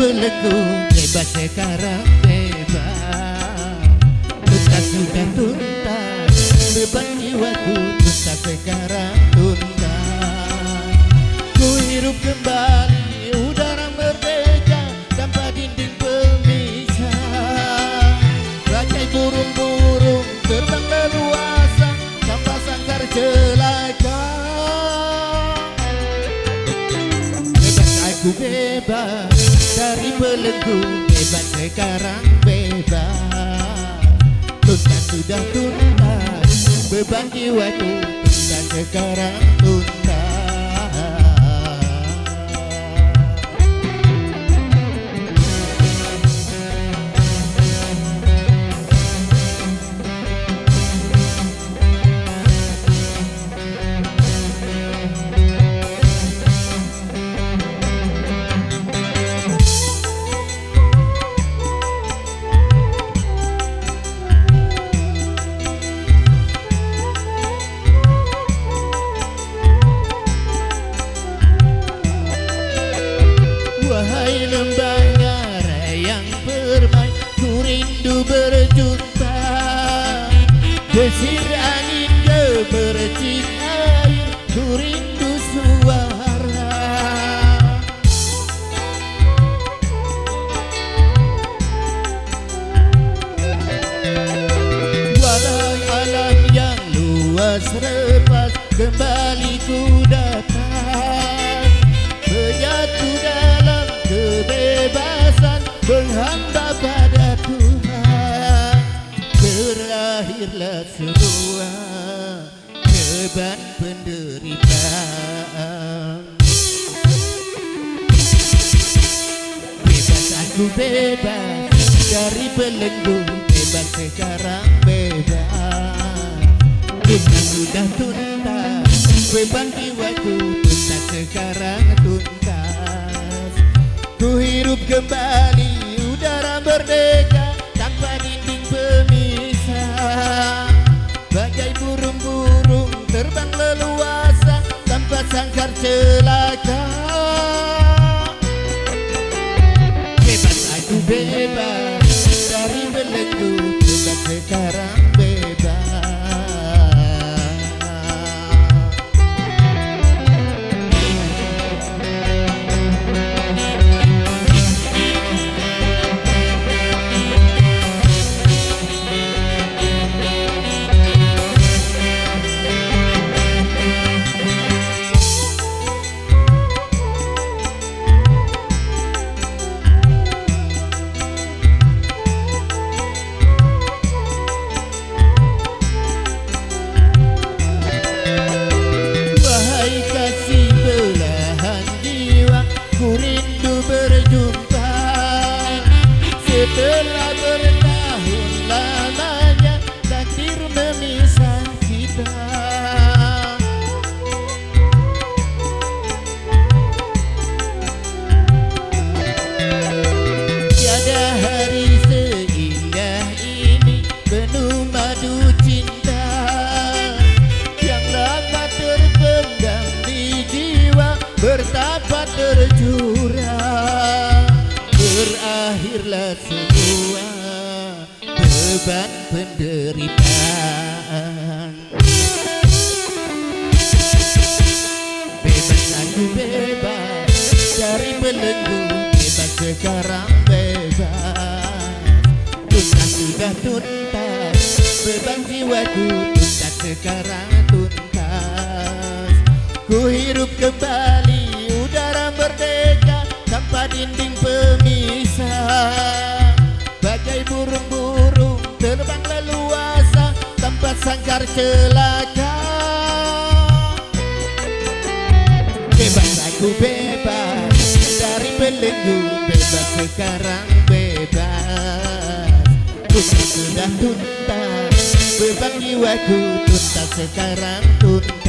belenggu, bebas sekarang bebas. Tuntas sudah tuntas, beban jiwaku tuntas sekarang tuntas. Ku hirup kembali udara merdeka tanpa dinding pemisah. Bagai burung-burung terbang leluasa tanpa sangkar celaka. Aku bebas dari belenggu, bebas sekarang bebas. Tuntas sudah tuntas, beban jiwaku tuntas sekarang tuntas. Wahai lembahnya yang permai, ku rindu berjumpa. Desir angin gemercik air, ku rindu suara. Walau alam yang luas lepas, kembali ku datang. Menyatu dalam kebebasan, menghamba pada Tuhan. Berakhirlah semua beban penderitaan. Bebas aku bebas dari belenggu, bebas sekarang bebas. Tuntas sudah tuntas, beban jiwaku tuntas sekarang tuntas. Ku hirup kembali udara merdeka tanpa dinding pemisah. Bagai burung-burung terbang leluasa tanpa sangkar celaka. Bebas aku bebas dari belenggu, bebas sekarang bebas. Ku rindu berjumpa setelah bertahun lamanya takdir memisah kita. Tiada hari seindah ini penuh madu cinta yang lama terpendam di jiwa bertambah tercurah. Berakhirlah semua beban penderitaan. Bebas aku bebas dari belenggu, bebas sekarang bebas. Tuntas sudah tuntas, beban jiwaku tuntas sekarang tuntas. Ku hirup kembali udara merdeka tanpa dinding pemisah. Bagai burung-burung terbang leluasa tanpa sangkar celaka. Bebas aku bebas dari belenggu, bebas sekarang bebas. Tuntas sudah tuntas, beban jiwaku tuntas sekarang tuntas.